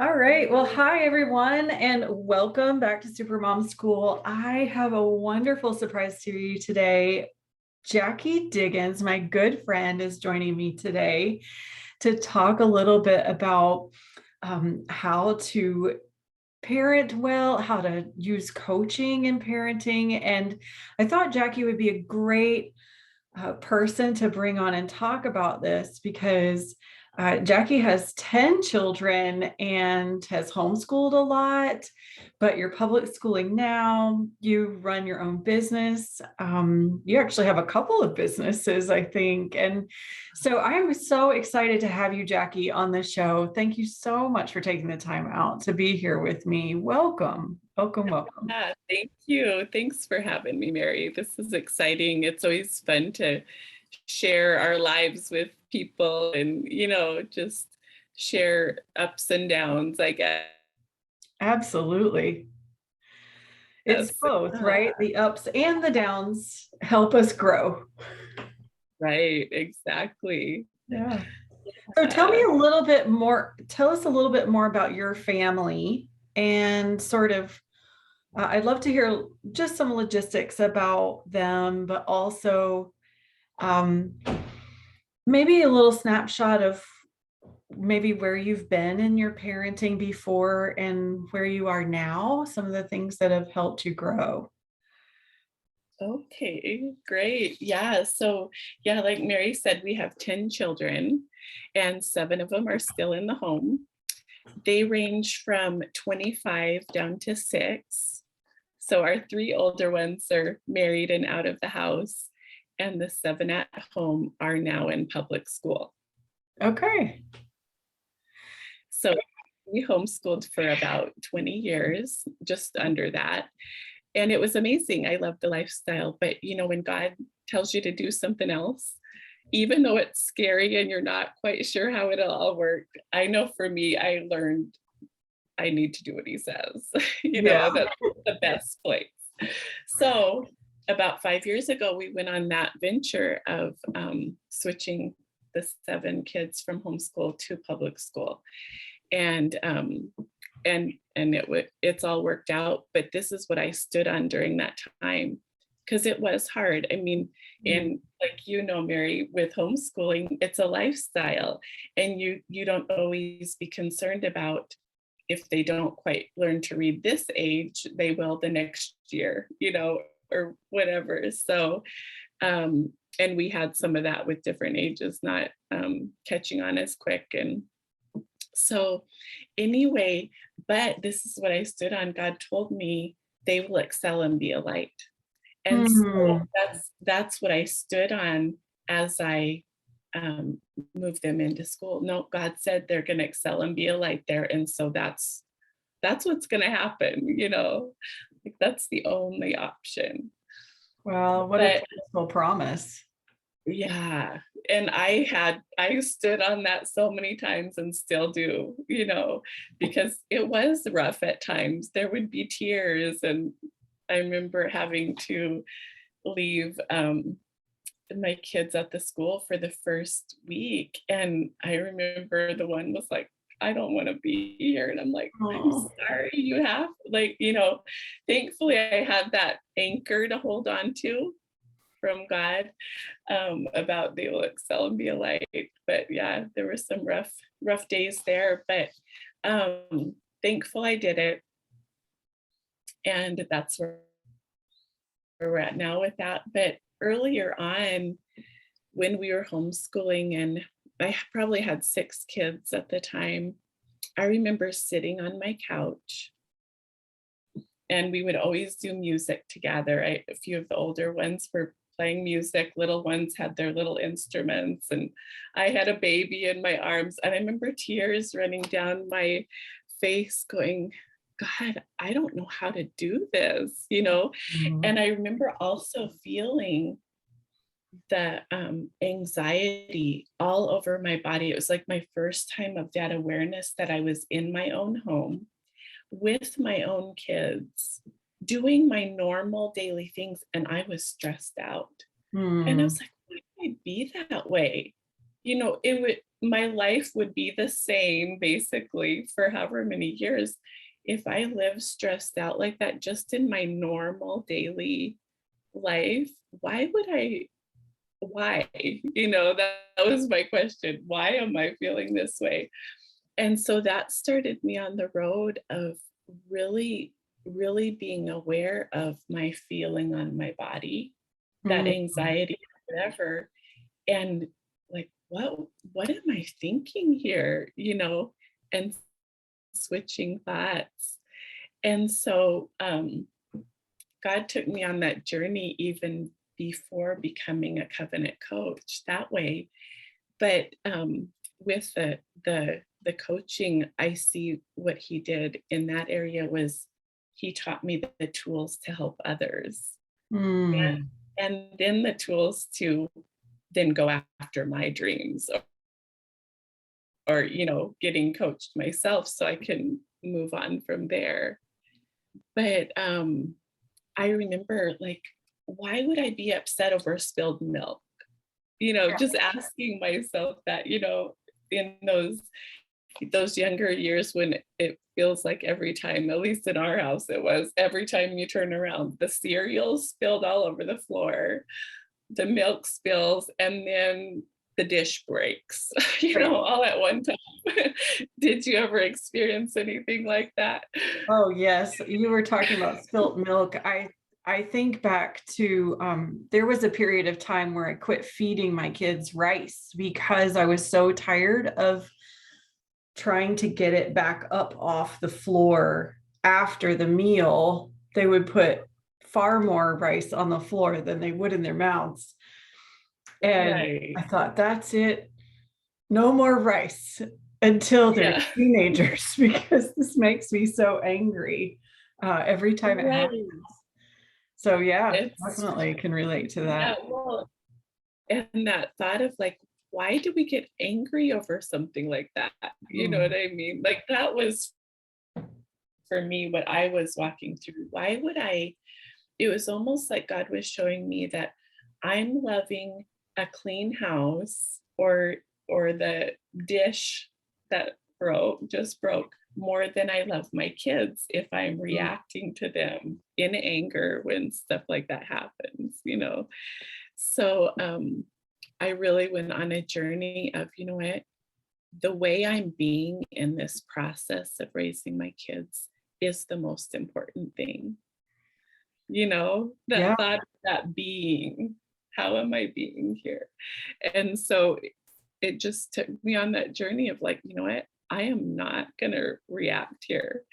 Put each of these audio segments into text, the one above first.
All right. Well, hi, everyone, and welcome back to Supermom School. I have a wonderful surprise to you today. Jackie Dighans, my good friend, is joining me today to talk a little bit about how to parent well, how to use coaching in parenting. And I thought Jackie would be a great person to bring on and talk about this because Jackie has 10 children and has homeschooled a lot, but you're public schooling now. You run your own business. You actually have a couple of businesses, I think. And so I'm so excited to have you, Jackie, on the show. Thank you so much for taking the time out to be here with me. Welcome. Welcome, welcome. Yeah, thank you. Thanks for having me, Mary. This is exciting. It's always fun to share our lives with people and, just share ups and downs, I guess. Absolutely. It's Yes. both, right? The ups and the downs help us grow. Right, exactly. Yeah. So tell me a little bit more, tell us a little bit more about your family and sort of, I'd love to hear just some logistics about them, but also um, maybe a little snapshot of maybe where you've been in your parenting before and where you are now, some of the things that have helped you grow. Okay, great. Yeah. So, yeah, like Mary said, we have 10 children and seven of them are still in the home. They range from 25 down to six. So our three older ones are married and out of the house, and the seven at home are now in public school. Okay. So we homeschooled for about 20 years, just under that. And it was amazing. I love the lifestyle. But, when God tells you to do something else, even though it's scary and you're not quite sure how it'll all work, I know for me, I learned I need to do what he says. Yeah. That's the best place. So about 5 years ago, we went on that venture of switching the seven kids from homeschool to public school. And it's all worked out. But this is what I stood on during that time because it was hard. I mean, and like Mary, with homeschooling, it's a lifestyle, and you don't always be concerned about if they don't quite learn to read this age, they will the next year, or whatever. So, and we had some of that with different ages, not catching on as quick. And so, anyway, but this is what I stood on. God told me they will excel and be a light. And so Mhm. that's what I stood on as I move them into school. No, God said they're going to excel and be a light there, and so that's what's going to happen. Like that's the only option. Well, what a But beautiful promise. yeah, and I stood on that so many times and still do, because it was rough at times. There would be tears, and I remember having to leave my kids at the school for the first week. And I remember the one was like, I don't want to be here. And I'm like, I'm Oh, sorry, you have, like, thankfully I had that anchor to hold on to from God, about they will excel and be a light. But yeah, there were some rough days there, but thankful I did it. And that's where we're at now with that. But earlier on, when we were homeschooling, and I probably had six kids at the time, I remember sitting on my couch, and we would always do music together. A few of the older ones were playing music, little ones had their little instruments, and I had a baby in my arms. And I remember tears running down my face going, God, I don't know how to do this. mhm. And I remember also feeling the anxiety all over my body. It was like my first time of that awareness that I was in my own home with my own kids, doing my normal daily things, and I was stressed out. And I Hmm. was like, why would I be that way? It would. my life would be the same basically for however many years if I lived stressed out like that just in my normal daily life. Why would I? Why? That was my question. Why am I feeling this way? And so that started me on the road of really, really being aware of my feeling on my body, that Mm. anxiety, whatever, and like, what am I thinking here? And switching thoughts. And so God took me on that journey even before becoming a covenant coach that way. But with the coaching, I see what he did in that area was he taught me the tools to help others, and, Mm. and then the tools to then go after my dreams, or getting coached myself so I can move on from there. But I remember, like, why would I be upset over spilled milk? Just asking myself that, in those younger years when it feels like every time, at least in our house, it was every time you turn around, the cereal spilled all over the floor, the milk spills, and then the dish breaks, Right. all at one time. Did you ever experience anything like that? Oh, yes. You were talking about spilt milk. I think back to there was a period of time where I quit feeding my kids rice because I was so tired of trying to get it back up off the floor after the meal. They would put far more rice on the floor than they would in their mouths. And I Right. thought, that's it. No more rice until they're Yeah. teenagers because this makes me so angry every time it Right. happens. So yeah, It's definitely can relate to yeah, that. well, and that thought of like, why do we get angry over something like that? You know Mm. what I mean? Like that was for me what I was walking through. Why would I? It was almost like God was showing me that I'm loving a clean house, or the dish that just broke more than I love my kids if I'm Mm. reacting to them in anger when stuff like that happens. So I really went on a journey of, what, the way I'm being in this process of raising my kids is the most important thing. That Yeah. thought of that being, how am I being here? And so it just took me on that journey of like, what, I am not gonna react here.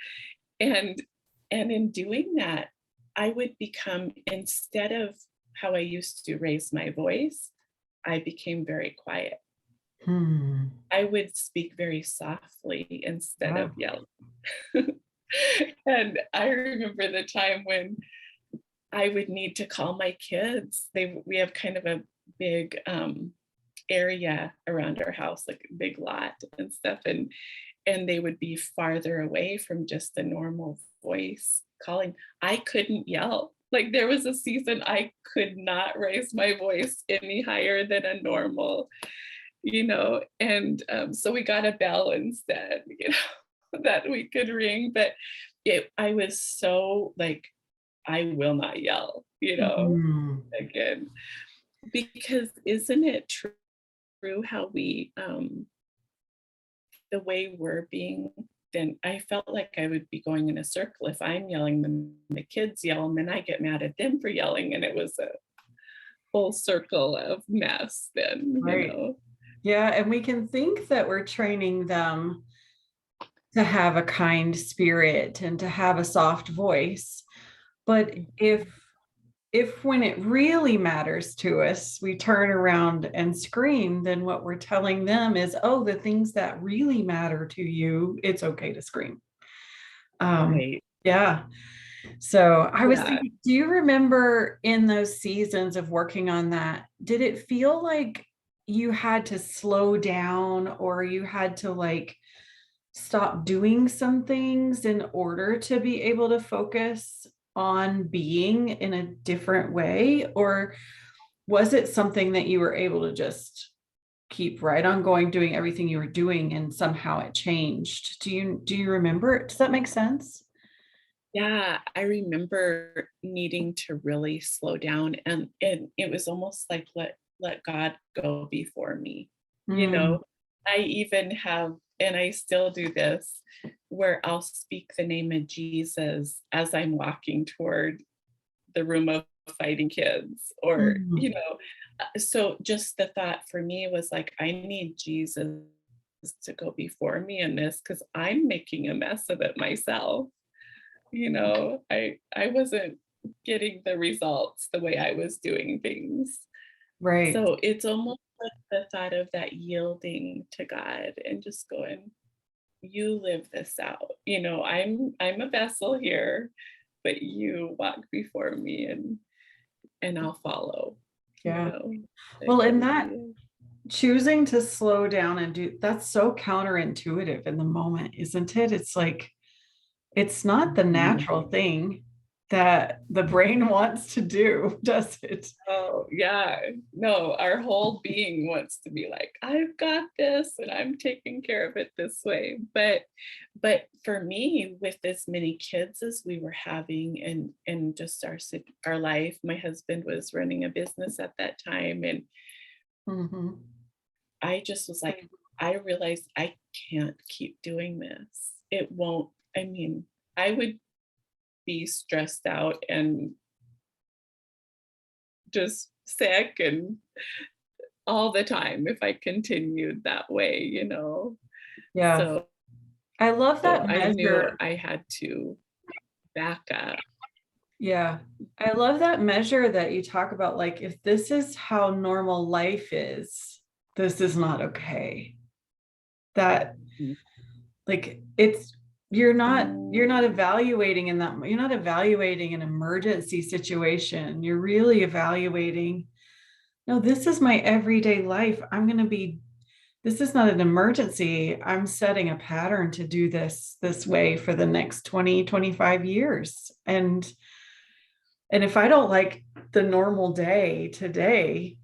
And in doing that, I would become, instead of how I used to raise my voice, I became very quiet. Hmm. I would speak very softly instead Yeah. of yelling. And I remember the time when I would need to call my kids. We have kind of a big area around our house, like a big lot and stuff, and they would be farther away from just the normal voice calling. I couldn't yell. Like there was a season I could not raise my voice any higher than a normal, and so we got a bell instead, that we could ring. But I was so like, I will not yell, Mm. again, because isn't it true how the way we're being, then I felt like I would be going in a circle. If I'm yelling, then the kids yell, and then I get mad at them for yelling. And it was a full circle of mess then. Right. Yeah. And we can think that we're training them to have a kind spirit and to have a soft voice. But if when it really matters to us, we turn around and scream, then what we're telling them is, oh, the things that really matter to you, it's okay to scream. Um, Right. yeah. So I was Yeah. thinking, do you remember in those seasons of working on that, did it feel like you had to slow down or you had to like stop doing some things in order to be able to focus on being in a different way? Or was it something that you were able to just keep right on going, doing everything you were doing, and somehow it changed. Do you remember? Does that make sense? Yeah, I remember needing to really slow down, and it was almost like let God go before me. You Mm, know, I even have, and I still do this, where I'll speak the name of Jesus as I'm walking toward the room of fighting kids, or mm, so just the thought for me was like, I need Jesus to go before me in this, because I'm making a mess of it myself. I wasn't getting the results the way I was doing things. right. So it's almost like the thought of that yielding to God and just going, you live this out. I'm a vessel here, but you walk before me, and I'll follow, you Yeah. know. Well, It in really that is. choosing to slow down and do that's so counterintuitive in the moment, isn't it? It's like it's not the Mhm. natural thing that the brain wants to do, does it? Oh, yeah. No, our whole being wants to be like, I've got this and I'm taking care of it this way. But for me, with as many kids as we were having, and just our life, my husband was running a business at that time, and Mhm. I just was like, I realized I can't keep doing this. It won't, I mean, I would be stressed out and just sick and all the time if I continued that way. Yeah. So I love that I knew measure. I had to back up. Yeah. I love that measure that you talk about. Like, if this is how normal life is, this is not okay. That, like, it's, you're not evaluating in that, you're not evaluating an emergency situation. You're really evaluating, no, this is my everyday life. This is not an emergency. I'm setting a pattern to do this way for the next 20, 25 years. And if I don't like the normal day today,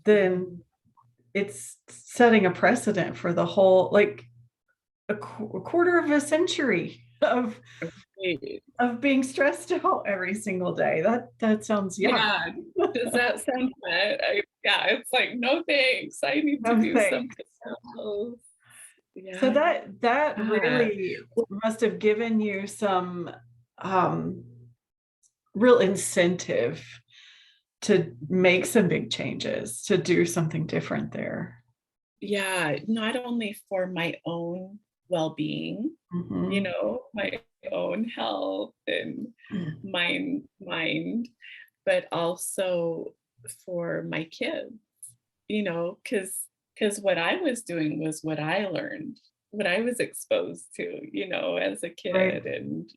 then it's setting a precedent for the whole, like a quarter of a century Right. of being stressed out every single day. That sounds yuck. Yeah. Does that sound fun? Yeah, it's like, no thanks. I need to No do thanks. something else. So Yeah. that Yeah. really must have given you some um, real incentive to make some big changes, to do something different there. Yeah. Not only for my own well-being, Mhm. my own health and mind, but also for my kids, because what I was doing was what I learned, what I was exposed to, as a Right. kid,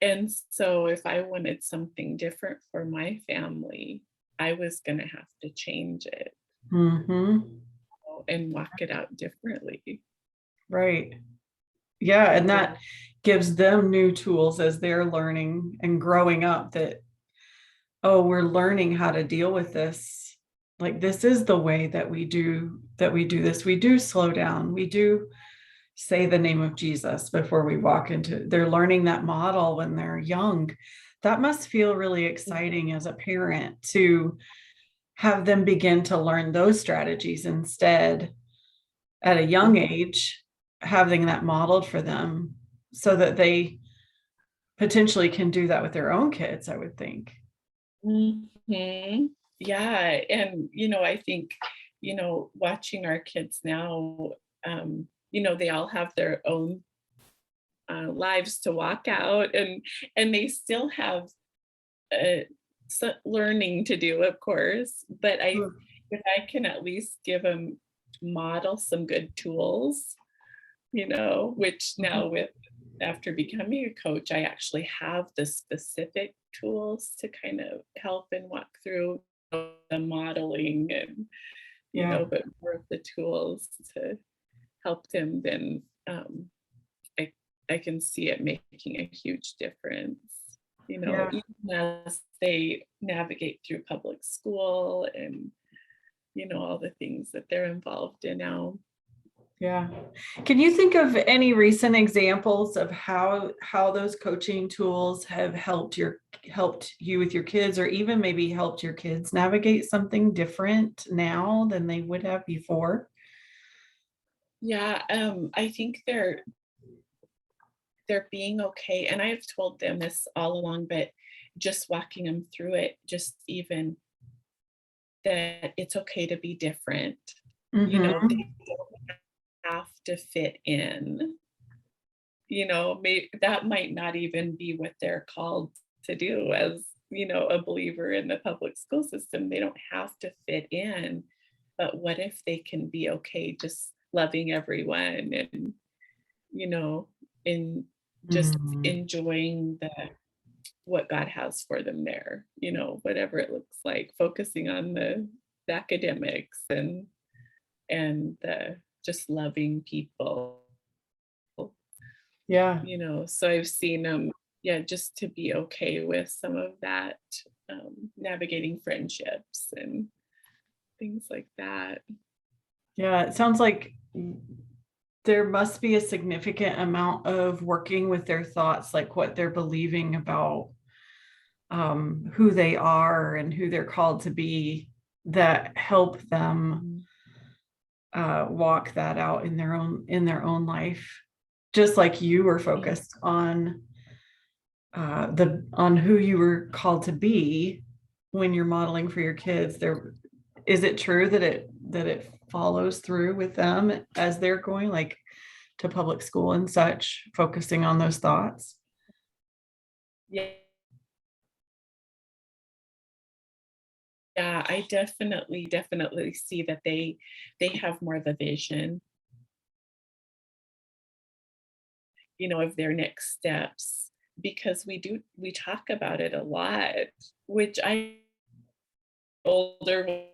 and so if I wanted something different for my family, I was going to have to change it, Mhm. and walk it out differently. Right. Yeah, and Yeah. that gives them new tools as they're learning and growing up, that, oh, we're learning how to deal with this. Like, this is the way that we do this. We do slow down. We do say the name of Jesus before we walk into. They're learning that model when they're young. That must feel really exciting as a parent, to have them begin to learn those strategies instead at a young age, having that modeled for them so that they potentially can do that with their own kids, I would think. Mhm. Yeah, and, I think, watching our kids now, they all have their own, lives to walk out, and they still have, uh, learning to do, of course, but Mm. if I can at least give them, model some good tools, which now with after becoming a coach, I actually have the specific tools to kind of help and walk through the modeling, and, Yeah. but more of the tools to help them, then I, I can see it making a huge difference, Yeah. even as they navigate through public school, and, all the things that they're involved in now. Yeah. Can you think of any recent examples of how those coaching tools have helped you with your kids, or even maybe helped your kids navigate something different now than they would have before? Yeah, I think they're being okay, and I've told them this all along, but just walking them through it, just even that it's okay to be different. Mm-hmm. They don't have to fit in. That might not even be what they're called to do as, a believer in the public school system. They don't have to fit in. But what if they can be okay just loving everyone and, you know, in just Mm-hmm. enjoying what God has for them there, whatever it looks like, focusing on the academics and just loving people. Yeah. So I've seen them, yeah, just to be okay with some of that, navigating friendships and things like that. Yeah. It sounds like there must be a significant amount of working with their thoughts, like what they're believing about who they are and who they're called to be, that help them Mhm. walk that out in their own life, just like you were Yeah. focused on on who you were called to be when you're modeling for your kids. There, is it true that it follows through with them as they're going like to public school and such, focusing on those thoughts? Yeah. Yeah, I definitely see that they have more of a vision, of their next steps because we talk about it a lot, which I older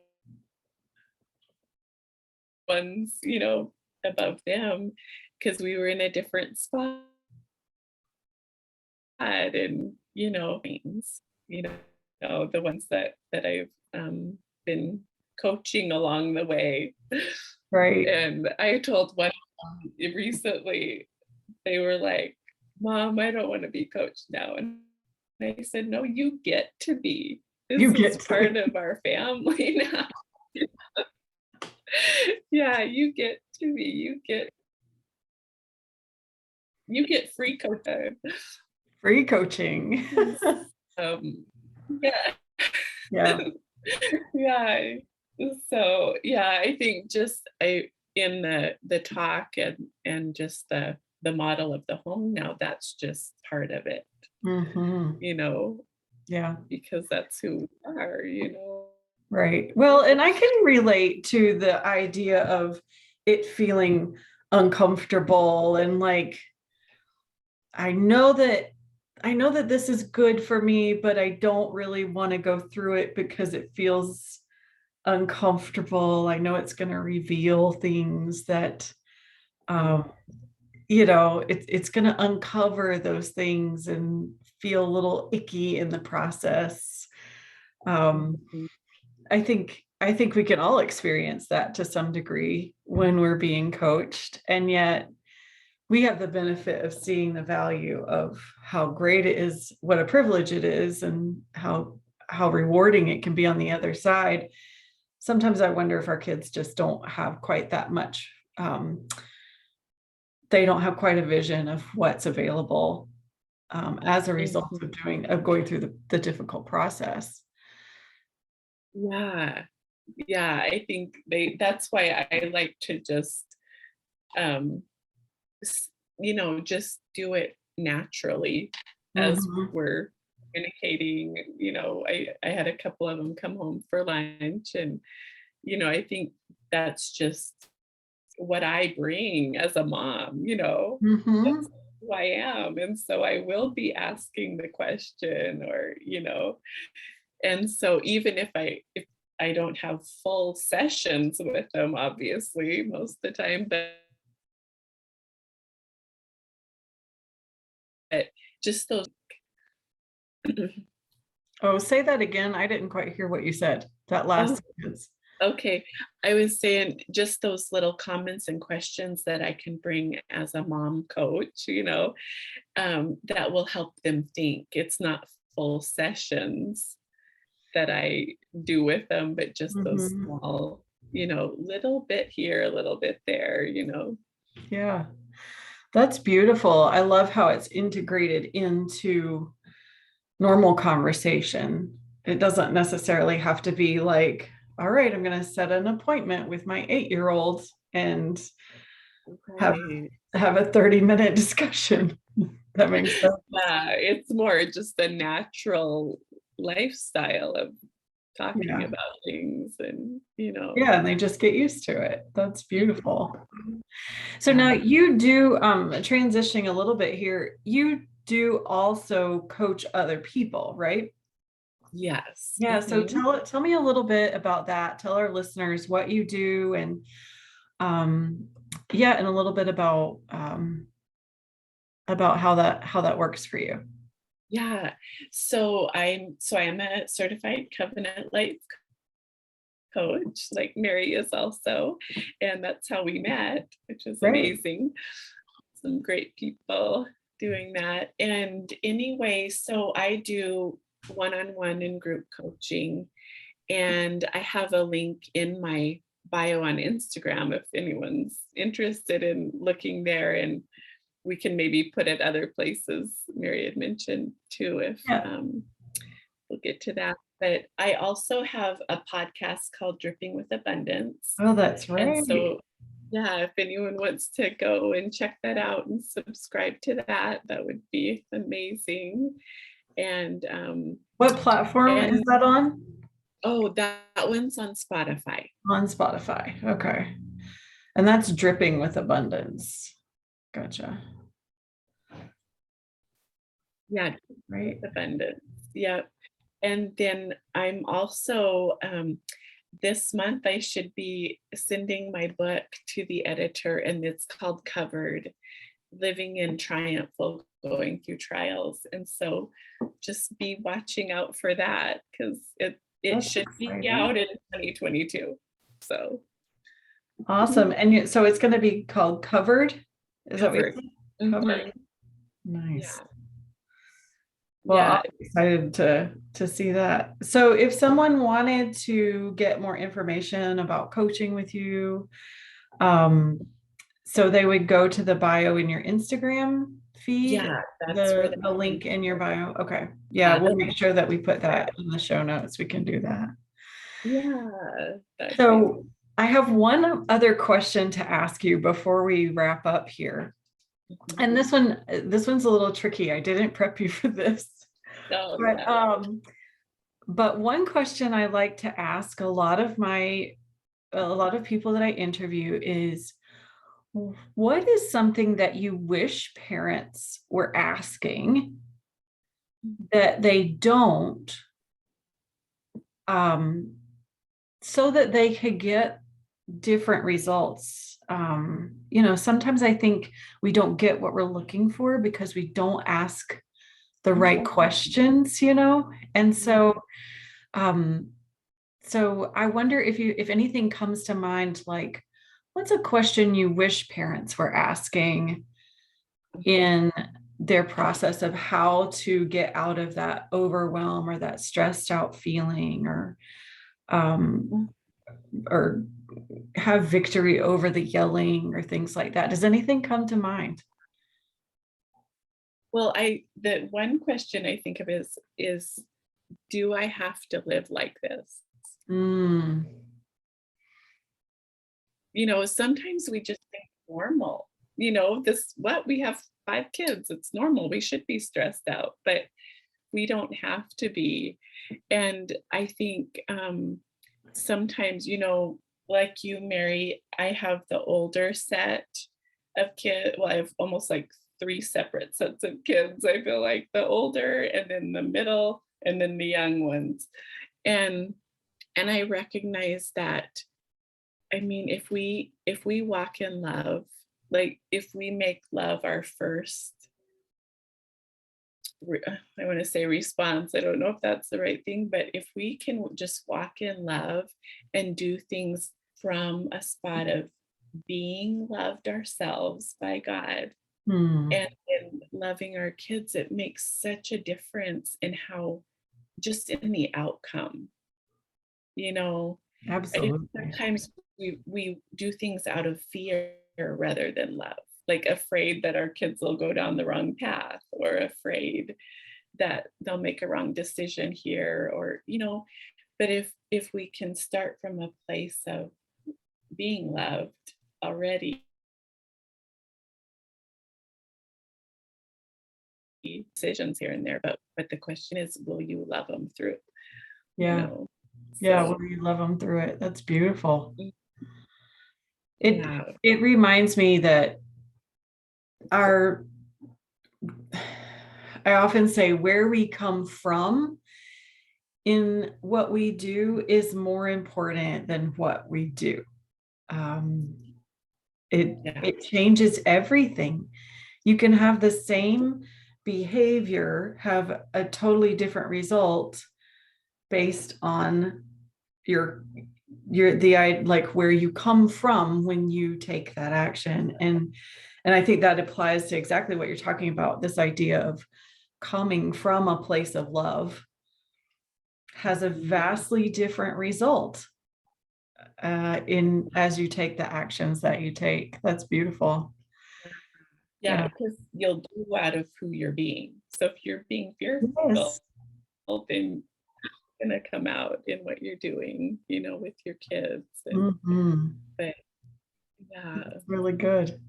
ones, above them because we were in a different spot and, things, the ones that I've been coaching along the way. Right. And I told one recently, they were like, "Mom, I don't want to be coached now." And I said, "No, you get to be. You This is get to part be. of our family now." Yeah, you get to be. You get free coaching. Free coaching. Um, yeah. Yeah. Yeah. So yeah, I think just I in the talk and just the model of the home now, that's just part of it, Hmm. you know, Yeah. because that's who we are. Right. Well, and I can relate to the idea of it feeling uncomfortable and like I know that this is good for me, but I don't really want to go through it because it feels uncomfortable. I know it's going to reveal things that Mm, um it's going to uncover those things and feel a little icky in the process. Um mhm. I think we can all experience that to some degree when we're being coached, and yet we have the benefit of seeing the value of how great it is, what a privilege it is, and how rewarding it can be on the other side. Sometimes I wonder if our kids just don't have quite that much. They don't have quite a vision of what's available as a result Mhm. of going through the difficult process. Yeah. Yeah, I think that's why I like to just um just do it naturally as Mhm. we're communicating. I had a couple of them come home for lunch, and I think that's just what I bring as a mom. That's Mhm. who I am, and so I will be asking the question, or and so even if I don't have full sessions with them, obviously most of the time, but just those. Oh, say that again. I didn't quite hear what you said. That last Oh, sentence. Okay, I was saying just those little comments and questions that I can bring as a mom coach, that will help them think. It's not full sessions that I do with them, but just those Mhm. small, little bit here, a little bit there. Yeah, that's beautiful. I love how it's integrated into normal conversation. It doesn't necessarily have to be like, all right, I'm going to set an appointment with my 8-year-old and have Right. have a 30-minute discussion. That makes sense. Yeah, it's more just the natural lifestyle of talking Yeah. about things and. Yeah, and they just get used to it. That's beautiful. So now Yeah. you do transitioning a little bit here. You do also coach other people, right? Yes. Yeah, so Mhm. tell me a little bit about that. Tell our listeners what you do and um yeah, and a little bit about how that works for you. Yeah. So I am a certified covenant life coach, like Mary is also, and that's how we met, which is Great. amazing. Some great people doing that. And anyway, so I do one-on-one and group coaching, and I have a link in my bio on Instagram if anyone's interested in looking there, and we can maybe put it other places Mary had mentioned too if Yeah. we'll get to that. But I also have a podcast called Dripping with Abundance. Oh, that's And right. so, yeah, if anyone wants to go and check that out and subscribe to that, that would be amazing. And What platform is and that on? oh, that one's on Spotify. On Spotify. Okay. And that's dripping with abundance. Gotcha. Yeah, with Right. Abundance. Yep. And then I'm also this month I should be sending my book to the editor, and it's called Covered: Living in Triumph While Going Through Trials. And so just be watching out for that because it That's should be exciting. out in 2022. So Awesome. And so it's going to be called Covered. Is that what you Covered. said? Covered. Mhm. Nice. Yeah. Well, I'm Yeah. excited to see that. So if someone wanted to get more information about coaching with you, um, so they would go to the bio in your Instagram feed, Yeah, that's where the they can link in your go. bio. Okay. Yeah, Yeah, we'll make sure that we put there. that in the show notes. We can do that. Yeah, that'd be So I have one other question to ask you before we wrap up here. mhm. And this one's a little tricky. I didn't prep you for this. Oh But yeah. one question I like to ask a lot of people that I interview is, what is something that you wish parents were asking that they don't, um, so that they could get different results? Sometimes I think we don't get what we're looking for because we don't ask the right questions, and um, so I wonder if anything comes to mind, like what's a question you wish parents were asking in their process of how to get out of that overwhelm or that stressed out feeling, um, or have victory over the yelling or things like that. Does anything come to mind? Well, the one question I think of is do I have to live like this? Mm, Sometimes we just think normal. What we have 5 kids, it's normal. We should be stressed out, but we don't have to be. And I think sometimes, like you, Mary, I have the older set of kids. Well, I have almost like 3 separate sets of kids. I feel like the older and then the middle and then the young ones. And I recognize that, I mean, if we walk in love, like if we make love our first I want to say response. I don't know if that's the right thing, but if we can just walk in love and do things from a spot of being loved ourselves by God Hmm. and in loving our kids, it makes such a difference in how, just in the outcome, you know. Absolutely. Sometimes we do things out of fear rather than love, like afraid that our kids will go down the wrong path, or afraid that they'll make a wrong decision here, or but if we can start from a place of being loved already, decisions here and there, but the question is, will you love them through, you Yeah. know Yeah. so Well, you love them through it. That's beautiful. It yeah. it reminds me that our I often say where we come from in what we do is more important than what we do. Um, it Yeah. it changes everything. You can have the same behavior have a totally different result based on your like where you come from when you take that action. And I think that applies to exactly what you're talking about. This idea of coming from a place of love has a vastly different result in as you take the actions that you take. That's beautiful. Yeah, Yeah. because you'll do out of who you're being. So if you're being Yes. fearful, then it's gonna come out in what you're doing, with your kids. And Mhm. but yeah. Really good.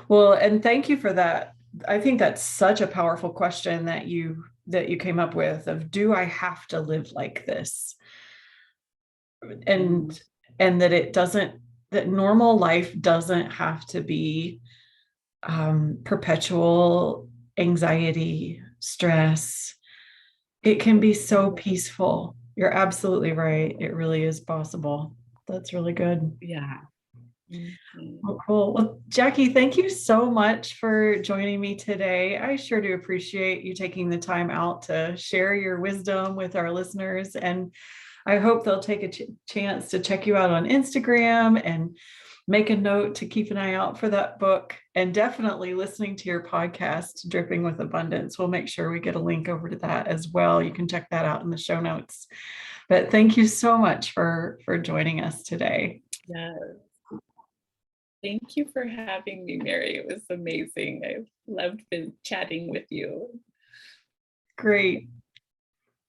Well, and thank you for that. I think that's such a powerful question that you came up with of, do I have to live like this? And that it doesn't, that normal life doesn't have to be perpetual anxiety, stress. It can be so peaceful. You're absolutely right. It really is possible. That's really good. Yeah. Mhm. Oh, cool. Well, Jackie, thank you so much for joining me today. I sure do appreciate you taking the time out to share your wisdom with our listeners. And I hope they'll take a chance to check you out on Instagram and make a note to keep an eye out for that book, and definitely listening to your podcast, Dripping with Abundance. We'll make sure we get a link over to that as well. You can check that out in the show notes. But thank you so much for joining us today. Yeah. Thank you for having me, Mary. It was amazing. I loved chatting with you. Great.